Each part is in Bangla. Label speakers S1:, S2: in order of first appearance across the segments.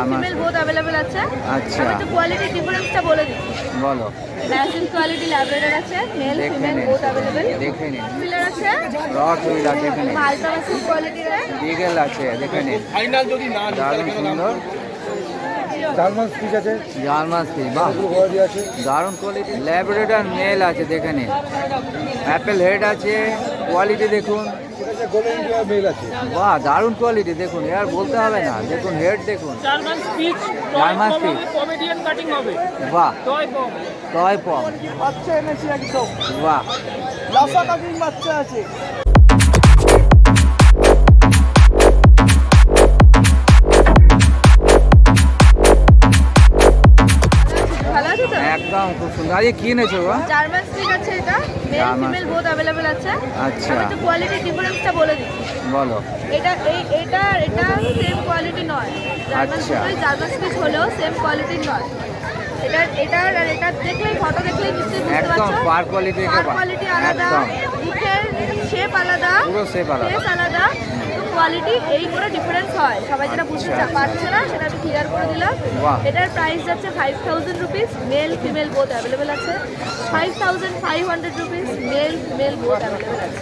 S1: ফিমেল বোথ अवेलेबल আছে।
S2: আচ্ছা,
S1: আমি তো কোয়ালিটি ডিফারেন্সটা বলে দিচ্ছি।
S2: বলো।
S1: ম্যাসিভ কোয়ালিটি ল্যাব্রাডর আছে, মেল ফিমেল বোথ अवेलेबल।
S2: দেখে নিন।
S1: ফিলার আছে,
S2: রক হুইল আছে, দেখে নিন।
S1: মালটা ম্যাসিভ কোয়ালিটির আছে।
S2: বিগেল আছে, দেখে নিন।
S3: ফাইনাল যদি না
S2: দারুণ সুন্দর।
S3: জার্মান স্পিচ আছে,
S2: জার্মান স্পিচ, বাহ,
S3: কোয়ালিটি আছে,
S2: দারুণ কোয়ালিটি। ল্যাব্রাডর মেল আছে, দেখে নিন। অ্যাপেল হেড আছে, কোয়ালিটি দেখুন।
S3: গোল্ডেন ইন্ডিয়া মেল আছে।
S2: বাহ, দারুণ কোয়ালিটি দেখুন, আর বলতে হবে না। দেখুন হেড দেখুন,
S4: German speech,
S2: German speech,
S4: comedian cutting হবে,
S2: বাহ,
S4: টয় কম।
S2: টয় পম,
S3: বাচ্চা এনেছি একদম,
S2: বাহ।
S3: লাসা কাটিং বাচ্চা আছে।
S1: ভালো আছে তো?
S2: একদম খুব সুন্দর। আরে কি এনেছো গো?
S1: জার্মান স্পিচ আছে, এটা male
S2: German
S1: female both available আছে।
S2: আচ্ছা,
S1: আমি তো কোয়ালিটি ডিফারেন্সটা বলে দিচ্ছি।
S2: বলো।
S1: এটা সেম কোয়ালিটি নয়। জার্মান
S2: আচ্ছা।
S1: স্পিচ জার্মান স্পিচ হলেও সেম কোয়ালিটির নয়। এটার আর এটা দেখলেই ফটো দেখলেই নিশ্চয়ই বুঝতে
S2: একদম
S1: পারছো।
S2: পার কোয়ালিটি,
S1: পার কোয়ালিটি আলাদা,
S2: একদম
S1: মুখের শেপ আলাদা,
S2: পুরো শেপ আলাদা।
S1: ফেস আলাদা, তো কোয়ালিটি এই করে ডিফারেন্স হয়। সবাই যেটা বুঝতে
S2: আচ্ছা,
S1: পারছে না সেটা আমি ক্লিয়ার করে দিলাম।
S2: বাহ।
S1: এটার প্রাইস যাচ্ছে 5000 rupees, male female both available আছে। 5500 rupees, male female both available আছে।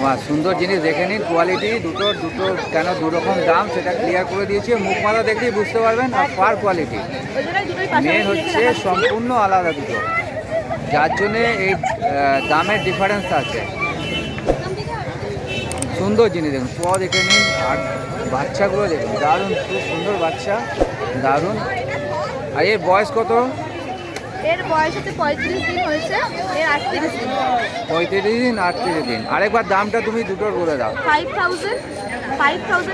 S2: বাহ, সুন্দর জিনিস দেখে নিন। কোয়ালিটি দুটো কেন দু রকম দাম সেটা ক্লিয়ার করে দিয়েছি। মুখ মাথা দেখলেই বুঝতে পারবেন। আর পার কোয়ালিটি
S1: ওই জন্য দুটোই
S2: মেন
S1: পাশাপাশি রেখে
S2: হচ্ছে
S1: দেখাচ্ছি।
S2: সম্পূর্ণ আলাদা দুটো, যার জন্যে এই দামের ডিফারেন্স আছে। সুন্দর জিনিস দেখুন, দেখে নিন। আর বাচ্চাগুলো দেখুন, দারুণ, খুব সুন্দর বাচ্চা, দারুণ। আর এর বয়স কত?
S1: এর বয়স হচ্ছে 35 দিন হয়েছে, এর 38 দিন।
S2: 35 দিন, 38 দিন। আরেকবার দামটা তুমি দুটোর বলে দাও।
S1: 5500
S2: 5500,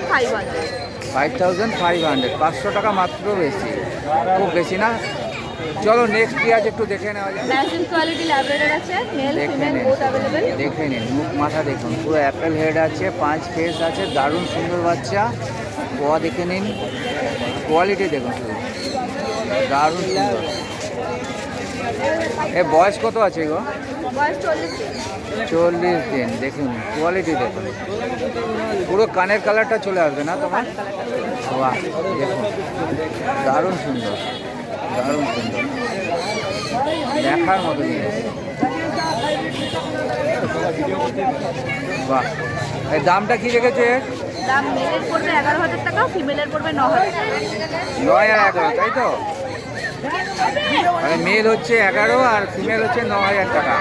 S2: 500 টাকা মাত্র, বেশি, খুব বেশি না। চলো নেক্সট কি আছে একটু দেখে নেওয়া যায়।
S1: ম্যাসিভ কোয়ালিটি ল্যাব্রাডর আছে, মেল
S2: দেখে
S1: ফিমেল
S2: নিন,
S1: বোথ अवेलेबल।
S2: দেখে নিন। মুখ মাথা দেখুন, পুরো অ্যাপেল হেড আছে, 5 ফেস আছে, দারুণ সুন্দর বাচ্চা। দেখে নিন, কোয়ালিটি দেখুন শুধু, দারুণ সুন্দর। এ বয়স কত আছে গো?
S1: বয়স 40 দিন।
S2: 40 দিন। দেখুন কোয়ালিটি দেখুন, পুরো কানের কালারটা চলে আসবে না তোমার? বাহ, দেখুন দারুণ সুন্দর, দারুণ সুন্দর, দেখার মতো জিনিস। বাহ, এই দামটা কি রেখেছে?
S1: দাম মেলের পড়বে 11000 টাকা, ফিমেলের পড়বে 9000 টাকা।
S2: 9 আর 11, তাই তো? মানে মেল হচ্ছে 11 আর ফিমেল হচ্ছে 9000 টাকা।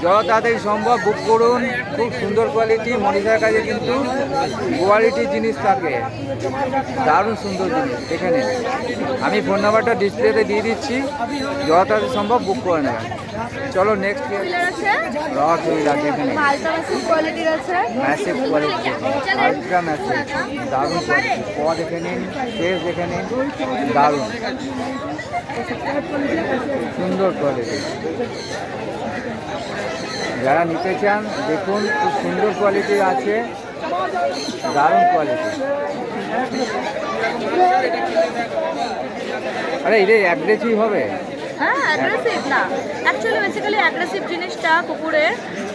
S2: যত তাড়াতাড়ি সম্ভব বুক করুন। খুব সুন্দর কোয়ালিটি। মনীষার কাছে কিন্তু কোয়ালিটি জিনিস থাকে, দারুণ সুন্দর জিনিস। দেখে নিন, আমি ফোন নাম্বারটা ডিসপ্লেতে দিয়ে দিচ্ছি, যত তাড়াতাড়ি সম্ভব বুক করে নেবেন। চলো নেক্সট কি?
S1: ফিলার আছে,
S2: রক হুইল আছে, এখানে
S1: মালটা ম্যাসিভ কোয়ালিটির আছে।
S2: ম্যাসিভ কোয়ালিটি, আলট্রা ম্যাসিভ, দারুণ কোয়ালিটি। দেখে নিন, ফেস দেখে নিন, দারুণ সুন্দর কোয়ালিটি। যারা নিতে চান দেখুন, খুব সুন্দর কোয়ালিটির আছে, দারুণ কোয়ালিটি। আরে এটা অ্যাগ্রেসিভ হবে?
S1: হ্যাঁ, অ্যাগ্রেসিভ না, অ্যাকচুয়ালি বেসিক্যালি অ্যাগ্রেসিভ জিনিসটা কুকুরে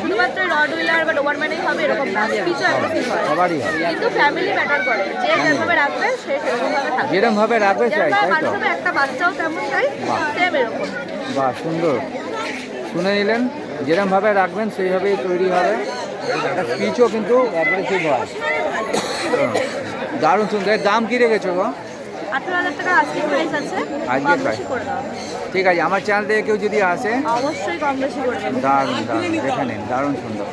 S1: শুধুমাত্র রড হুইলার বা ডোবারম্যানেই হবে এরকম না, স্পিচও অ্যাগ্রেসিভ হয়।
S2: সবারই হয়,
S1: কিন্তু ফ্যামিলি ম্যাটার করে, যে যেভাবে রাখবে সে সেরকমভাবে থাকবে।
S2: যেরকমভাবে রাখবে চাই, তাই তো?
S1: মানুষের একটা বাচ্চাও তেমন চাই, সেম এরকম।
S2: বাহ, সুন্দর। শুনে নিলেন, যেরকমভাবে রাখবেন সেইভাবেই তৈরি হবে। একটা স্পিচও কিন্তু অ্যাগ্রেসিভ হয়। দারুণ সুন্দর। এর দাম কী রেখেছো গো?
S1: 18000 টাকা আজকে প্রাইস আছে,
S2: আজকে
S1: কম
S2: price?
S1: বেশি করে দাও।
S2: ঠিক আছে, আমার চ্যানেল থেকে কেউ যদি আসে,
S1: অবশ্যই কম বেশি করে দেবো।
S2: দারুণ দারুণ, দেখে নিন, দারুণ সুন্দর,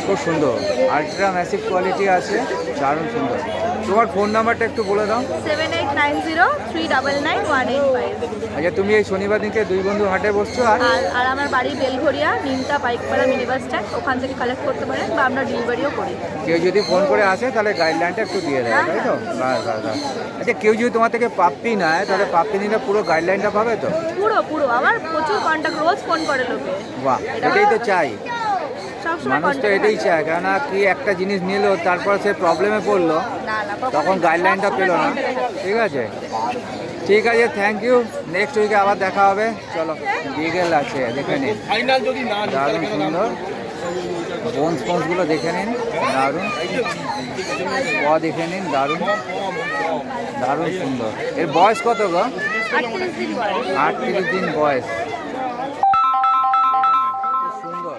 S2: খুব সুন্দর। আলট্রা ম্যাসিভ কোয়ালিটি আছে, দারুণ সুন্দর। তোমার ফোন নাম্বারটা একটু বলে দাও।
S1: 7890399185।
S2: আচ্ছা, তুমি এই শনিবার দিনকে দুই বন্ধু হাটে বসছো?
S1: আর আমার বাড়ি Belgharia, Nimta Paikpara mini bus stand, ওখান থেকে কালেক্ট করতে পারেন বা আমরা ডেলিভারিও করি।
S2: কেউ যদি ফোন করে আসে তাহলে গাইডলাইনটা একটু দিয়ে দেয়, তাই তো? বাস বাস বাস। আচ্ছা, কেউ যদি তোমার থেকে পাপ্পি নেয় তাহলে পাপ্পি নিলে পুরো গাইডলাইনটা পাবে তো?
S1: পুরো পুরো আমার প্রচুর কন্ট্যাক্ট, রোজ ফোন করে লোকে।
S2: বাহ, এটাই তো চাই,
S1: সবসময়
S2: মানুষ তো এটাই চায়। কেননা কি একটা জিনিস নিল, তারপর সে প্রবলেমে পড়লো, তখন গাইডলাইনটা পেলো না। ঠিক আছে, ঠিক আছে, থ্যাংক ইউ। নেক্সট উইকে আবার দেখা হবে। চলো, বিগেল আছে, দেখে নিন,
S3: ফাইনাল যদি না
S2: দারুণ সুন্দর। বোনস ফোনসগুলো দেখে নিন, দারুণ। দেখে নিন, দারুণ দারুণ সুন্দর। এর বয়স কত গো?
S1: 38 দিন বয়স।
S2: 38 দিন বয়স। খুব সুন্দর,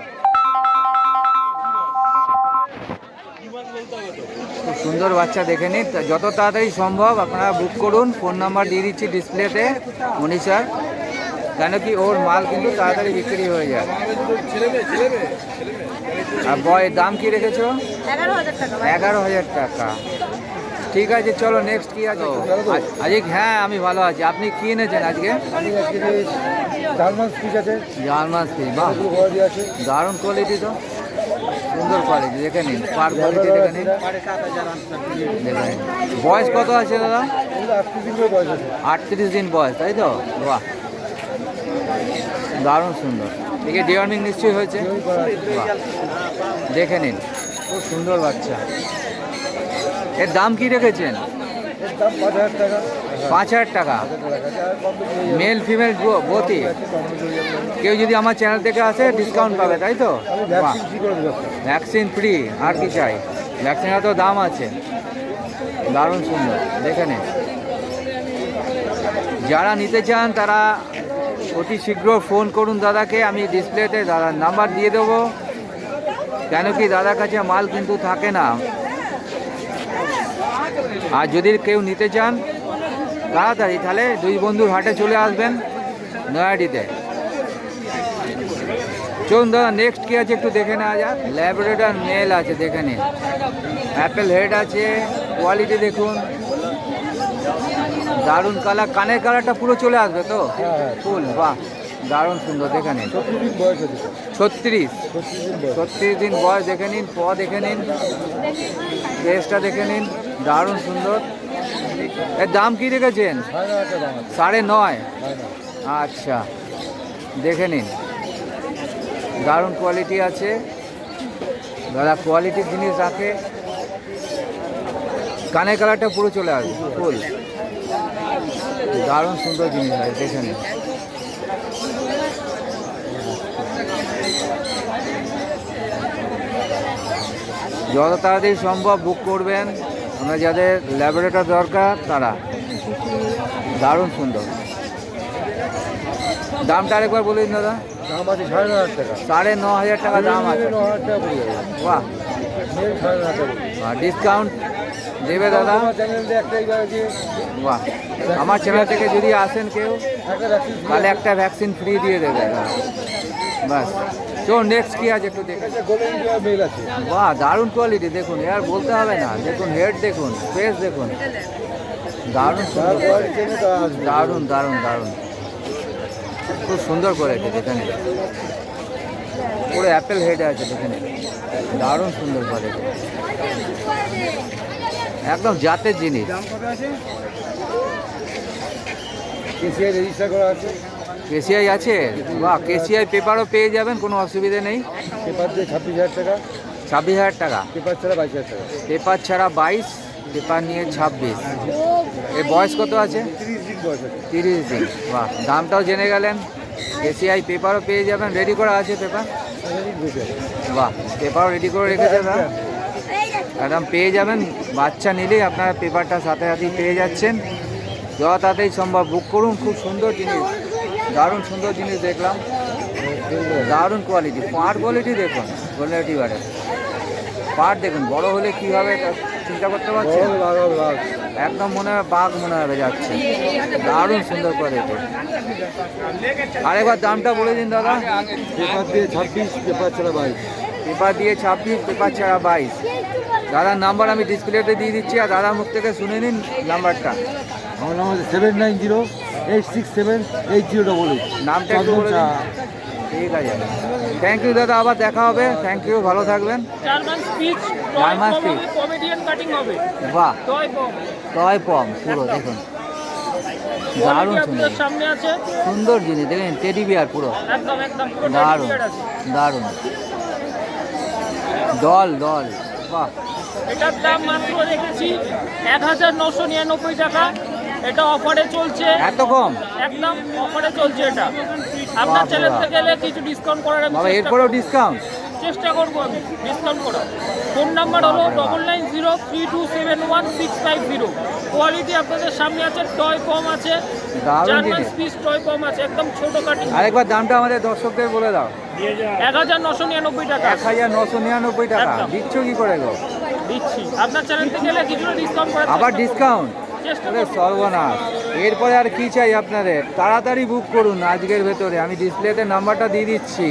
S2: খুব সুন্দর বাচ্চা দেখে নিন। যত তাড়াতাড়ি সম্ভব আপনারা বুক করুন। ফোন নাম্বার দিয়ে দিচ্ছি ডিসপ্লেতে মনীষার, কেন কি ওর মাল কিন্তু তাড়াতাড়ি বিক্রি হয়ে যায়। আর দাম কি রেখেছো?
S1: 11,000 টাকা।
S2: 11,000 টাকা। ঠিক আছে, চলো নেক্সট কি আছে আজকে? হ্যাঁ আমি ভালো আছি। আপনি কি এনেছেন আজকে?
S3: আমি আজকে জার্মান স্পিচ আছে,
S2: জার্মান স্পিচ, বাহ
S3: গড়ি আছে,
S2: দারুণ কোয়ালিটি তো, সুন্দর কোয়ালিটি দেখে নিন। পার কোয়ালিটি দেখে নিন, দেখে নিন। বয়স কত আছে দাদা?
S3: এগুলো 38 দিন করে বয়স আছে।
S2: 38 দিন বয়স, তাই তো? বাহ দারুণ সুন্দর। একে ডিওয়ার্মিং নিশ্চয়ই হয়েছে, বাহ দেখে নিন, খুব সুন্দর বাচ্চা। এর দাম কি রেখেছেন?
S3: এর দাম 5,000 টাকা।
S2: 5,000 টাকা। মেল ফিমেল বোথই। কেউ যদি আমার চ্যানেল থেকে আসে ডিসকাউন্ট পাবে, তাই তো?
S3: আমি
S2: বাহ,
S3: ভ্যাকসিন ফ্রি করে দেবো।
S2: ভ্যাকসিন ফ্রি, আর কি চাই? ভ্যাকসিনের তো দাম আছে। দারুণ সুন্দর, দেখে নিন। যারা নিতে চান তারা অতি শীঘ্র ফোন করুন দাদাকে। আমি ডিসপ্লেতে দাদার নাম্বার দিয়ে দেবো, কেন কি দাদার কাছে মাল কিন্তু থাকে না। আর যদি কেউ নিতে চান তাড়াতাড়ি, তাহলে দুই বন্ধুর হাটে চলে আসবেন নয়াডিতে। চলুন দাদা নেক্সট কি আছে একটু দেখে নেওয়া যাক। ল্যাবরেটর মেল আছে, দেখে নিন। অ্যাপেল হেড আছে, কোয়ালিটি দেখুন, দারুণ কালার। কানের কালারটা পুরো চলে আসবে তো
S3: হ্যাঁ।
S2: ফুল, বাহ দারুণ সুন্দর। দেখে নিন,
S3: 36 দিন বয়স আছে।
S2: 36
S3: 36 দিন
S2: 36 দিন
S3: বয়স।
S2: বয়স। দেখে নিন, দেখে নিন, ফেসটা দেখে নিন, দারুণ সুন্দর। এর দাম কি রেখেছেন?
S3: 9,500 টাকা দাম আছে।
S2: 9.5।
S3: 9,500।
S2: আচ্ছা দেখে নিন, দারুণ কোয়ালিটি আছে দাদা। কোয়ালিটির জিনিস রাখে। কানের কালারটা পুরো চলে আসবে ফুল, দারুণ সুন্দর জিনিস আছে, দেখে নিন। যত তাড়াতাড়ি সম্ভব বুক করবেন। আমরা যাদের ল্যাবরেটর দরকার তারা। দারুণ সুন্দর। দামটা আরেকবার বলে দিন দাদা।
S3: দাম আছে 9,500 টাকা।
S2: 9,500 টাকা দাম আছে।
S3: 9,000 টাকা পড়ে যাবে।
S2: বাহ,
S3: মেল 9,500 টাকা।
S2: ডিসকাউন্ট দেবে দাদা?
S3: আমার চ্যানেলে একটাই আছে,
S2: বাহ, আমার চ্যানেল থেকে যদি আসেন কেউ
S3: একটা ভ্যাকসিন ফ্রি
S2: তাহলে একটা ভ্যাকসিন ফ্রি দিয়ে দেবে দাদা। বাস, তো নেক্সট কি আছে একটু দেখে।
S3: আছে, গোল্ডেন টিয়ার মেল আছে।
S2: বাহ দারুণ কোয়ালিটি দেখুন, আর বলতে হবে না। দেখুন হেড দেখুন, ফেস দেখুন, দারুণ
S3: তার
S2: সুন্দর,
S3: কোয়ালিটি চেনে তা আসবে।
S2: দারুণ দারুণ দারুণ, খুব সুন্দর কোয়ালিটি। দেখে নিন, পুরো অ্যাপেল হেড আছে, দেখে নিন, দারুণ সুন্দর কোয়ালিটি, একদম জাতের জিনিস।
S3: কেসিআই রেজিস্টার করা আছে।
S2: কেসিআই আছে? বাহ, কেসিআই পেপারও পেয়ে যাবেন, কোনো অসুবিধে নেই।
S3: পেপার দিয়ে 26,000 টাকা।
S2: 26,000 টাকা।
S3: পেপার ছাড়া 22,000 টাকা।
S2: পেপার ছাড়া 22, পেপার নিয়ে 26। এর বয়স কত আছে?
S3: 30 দিন বয়স আছে।
S2: 30 দিন। বাহ, দামটাও জেনে গেলেন। কেসিআই পেপারও পেয়ে যাবেন, রেডি করা আছে পেপার। বাহ, পেপারও রেডি করে রেখেছে দাদা, একদম পেয়ে যাবেন। বাচ্চা নিলেই আপনারা পেপারটা সাথে সাথেই পেয়ে যাচ্ছেন। যত তাড়াতাড়ি সম্ভব বুক করুন। খুব সুন্দর জিনিস, দারুণ সুন্দর জিনিস দেখলাম, দারুণ কোয়ালিটি। পাট কোয়ালিটি দেখুন, গোল্ডেন রিভারের পাট দেখুন, বড় হলে কী হবে তা চিন্তা করতে পারছেন? একদম মনে হয় বাঘ মনে হবে যাচ্ছে, দারুণ সুন্দর কোয়ালিটি। আরেকবার দামটা বলে দিন দাদা।
S3: পেপার দিয়ে 26, পেপার ছাড়া 22।
S2: পেপার দিয়ে 26, পেপার ছাড়া 22। দাদার নাম্বার আমি ডিসপ্লেতে দিয়ে দিচ্ছি, আর দাদার মুখ থেকে শুনে নিন নাম্বারটা।
S3: আমার নাম হচ্ছে 790-867-8088।
S2: নামটা একটু বলে দিন। ঠিক আছে, থ্যাংক ইউ দাদা, আবার দেখা হবে। থ্যাংক ইউ, ভালো থাকবেন।
S4: German speech,
S2: German speech।
S4: Comedian cutting হবে,
S2: বাহ,
S4: টয় পম।
S2: টয় পম পুরো দেখুন, দারুণ
S4: কোয়ালিটি
S2: সুন্দর
S4: আপনাদের সামনে আছে,
S2: সুন্দর জিনিস দেখেন। টেডি বিয়ার পুরো
S4: একদম একদম পুরো
S2: দারুণ
S4: dedicated আছে।
S2: দারুণ। দল দল, বাহ
S4: এটার দাম মাত্র রেখেছি 1,999 টাকা। এটা অফারে চলছে,
S2: এত কম?
S4: একদম অফারে চলছে এটা। আপনার
S2: বাবা।
S4: চ্যানেল থেকে গেলে কিছু ডিসকাউন্ট করার আমি
S2: বাবা,
S4: চেষ্টা
S2: এরপরেও
S4: করব।
S2: ডিসকাউন্ট?
S4: চেষ্টা করবো আমি ডিসকাউন্ট করা। ফোন নাম্বার হলো 9903271650। কোয়ালিটি আপনাদের সামনে আছে, টয় কম আছে,
S2: দারুণ
S4: জার্মান
S2: জিনিস।
S4: স্পিচ টয় কম আছে, একদম ছোট কাটিং।
S2: আরেকবার দামটা আমাদের দর্শকদের বলে দাও।
S4: 1999 টাকা
S2: 1999 টাকা
S4: একদম।
S2: দিচ্ছ কি করে গো?
S4: দিচ্ছি। আপনার চ্যানেল থেকে গেলে কিছুটা ডিসকাউন্ট করে
S2: আবার ডিসকাউন্ট?
S4: চেষ্টা
S2: ওরে
S4: করবো।
S2: সর্বনাশ, এরপরে আর কি চাই আপনাদের? তাড়াতাড়ি বুক করুন আজকের ভেতরে, আমি ডিসপ্লেতে নাম্বারটা দিয়ে দিচ্ছি।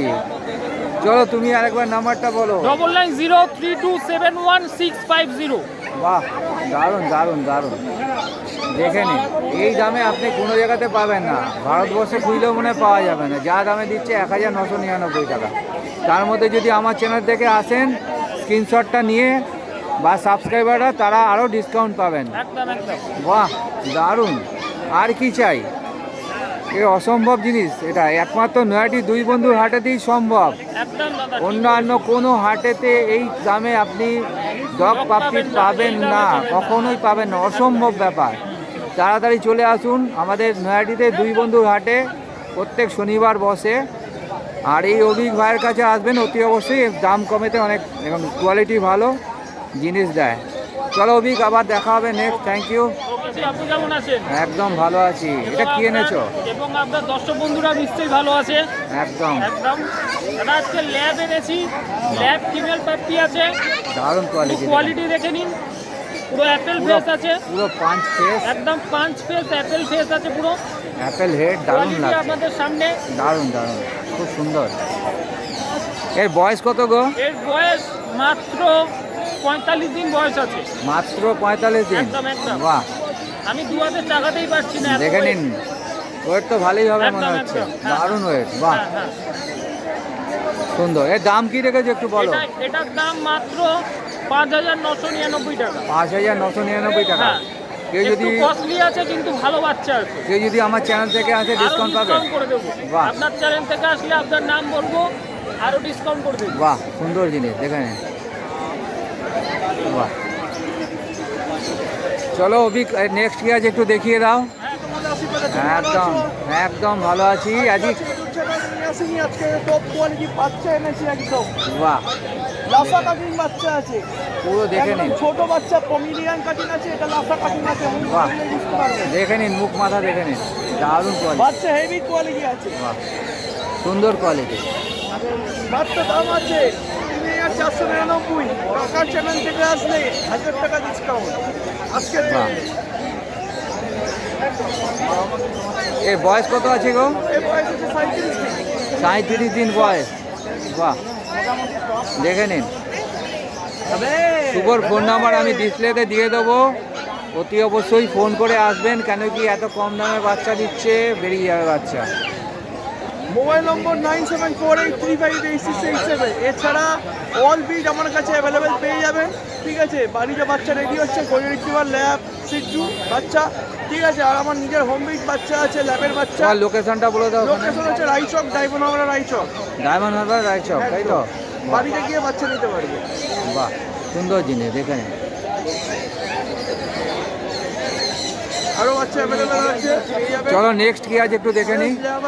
S2: চলো তুমি আরেকবার নাম্বারটা বলো।
S4: 9903271650।
S2: বাহ, দারুণ দারুণ দারুণ। দেখে নিন, এই দামে আপনি কোনো জায়গাতে পাবেন না, ভারতবর্ষে খুঁজলেও মনে হয় পাওয়া যাবে না। যা দামে দিচ্ছে 1999 টাকা। তার মধ্যে যদি আমার চ্যানেল থেকে আসেন, স্ক্রিনশটটা নিয়ে বা সাবস্ক্রাইবাররা, তারা আরও ডিসকাউন্ট পাবেন।
S4: একদম একদম।
S2: বাহ, দারুণ। আর কি চাই? এ অসম্ভব জিনিস, এটা একমাত্র নয়াটি দুই বন্ধুর হাটেতেই সম্ভব।
S4: একদম দাদা।
S2: অন্যান্য কোনো হাটেতে এই দামে আপনি ডগ পাপড়ি পাবেন না, কখনোই পাবেন না, অসম্ভব ব্যাপার। তাড়াতাড়ি চলে আসুন আমাদের নয়াটিতে দুই বন্ধুর হাটে, প্রত্যেক শনিবার বসে। আর এই অভিক ভাইয়ের কাছে আসবেন অতি অবশ্যই, দাম কমেতে অনেক এবং কোয়ালিটি ভালো জিনিস দেয়। চলো অভিক, আবার দেখা হবে নেক্সট। Thank you.
S4: ওকে, আপনি কেমন আছেন?
S2: একদম ভালো আছি। এটা কি এনেছো?
S4: এবং আপনার দর্শক বন্ধুরা নিশ্চয়ই ভালো আছে।
S2: একদম
S4: একদম। দাদা আজকে ল্যাব এনেছি, ল্যাব ফিমেল পাপ্পি আছে,
S2: দারুণ কোয়ালিটি।
S4: কোয়ালিটি দেখে নিন। পুরো অ্যাপেল ফেস আছে,
S2: পুরো পাঁচ ফেস,
S4: একদম 5 ফেস অ্যাপেল ফেস আছে পুরো।
S2: অ্যাপেল হেড, দারুণ
S4: কোয়ালিটি
S2: লাগছে,
S4: আপনাদের সামনে।
S2: দারুণ দারুণ, খুব সুন্দর। এর বয়স কত গো?
S4: এর বয়স মাত্র 45 দিন বয়স আছে।
S2: মাত্র 45 দিন?
S4: একদম, একদম।
S2: বাহ,
S4: আমি দু হাতে টাকাতেই পারছি না, এত
S2: দেখে
S4: weight।
S2: নিন, ওয়েট তো ভালোই হবে মনে
S4: একদম,
S2: হচ্ছে।
S4: একদম, হ্যাঁ।
S2: দারুণ ওয়েট, বাহ,
S4: হ্যাঁ, হ্যাঁ।
S2: সুন্দর। এর দাম কি রেখেছো একটু বলো।
S4: এটার দাম মাত্র 5999 টাকা।
S2: 5999 টাকা।
S4: হ্যাঁ।
S2: কেউ
S4: একটু
S2: যদি
S4: কস্টলি আছে কিন্তু ভালো বাচ্চা আছে।
S2: কেউ যদি আমার চ্যানেল থেকে আসে
S4: আরো
S2: ডিসকাউন্ট পাবে?
S4: ডিসকাউন্ট করে দেবো।
S2: বাহ।
S4: আপনার চ্যানেল থেকে আসলে আপনার নাম বলবো, আরো ডিসকাউন্ট করে দেবো।
S2: বাহ, সুন্দর জিনিস, দেখে নিন। বাহ, চলো অভিক, নেক্সট কি আছে একটু দেখিয়ে দাও। একদম একদম ভালো আছি আজকে।
S5: আজকে টপ কোয়ালিটি বাচ্চা এনেছি একদম।
S2: বাহ,
S5: লাসা কাটিং বাচ্চা আছে,
S2: পুরো দেখে
S5: একদম
S2: নিন।
S5: ছোট বাচ্চা পমিলিয়ান কাটিং আছে, এটা লাসা কাটিং আছে।
S2: বাহ, দেখে নিন, মুখ মাথা দেখে নিন, দারুণ কোয়ালিটি।
S5: বাচ্চা হেভি কোয়ালিটি আছে,
S2: বাহ, সুন্দর কোয়ালিটি।
S5: বাচ্চা দাম আছে 3499। কাকার চ্যানেল থেকে আসলে 1000 টাকা ডিসকাউন্ট আজকে।
S2: বাহ, এর বয়স কত আছে গো?
S5: এই বয়স হচ্ছে 37 দিন।
S2: 37 দিন বয়স। বাহ, দেখে নিন। শুভর ফোন নাম্বার আমি ডিসপ্লেতে দিয়ে দেবো, অতি অবশ্যই ফোন করে আসবেন, কেন কি এত কম দামে বাচ্চা দিচ্ছে, বেরিয়ে যাবে বাচ্চা।
S5: মোবাইল নম্বর 9748358687। এছাড়া অল বিট আমার কাছে অ্যাভেলেবেল পেয়ে যাবেন। ঠিক আছে, বাড়িতে বাচ্চা রেডি হচ্ছে, গোল্ডেন রিট্রিভার, ল্যাব, সিজু বাচ্চা। ঠিক আছে, আর আমার নিজের হোম বিট বাচ্চা আছে, ল্যাবের বাচ্চা।
S2: তোমার লোকেশনটা বলে দাও।
S5: লোকেশন হচ্ছে রায়চক, ডায়মন্ড হাবড়া রায়চক।
S2: ডায়মন্ড হারবার রায়চক, তাই তো?
S5: বাড়িতে গিয়ে বাচ্চা নিতে পারবে।
S2: বাহ, সুন্দর জিনিস, দেখে নিন।
S5: আরও বাচ্চা অ্যাভেলেবেল আছে, পেয়ে যাবেন।
S2: চলো নেক্সট কি আছে একটু দেখে নিই।
S5: ল্যাব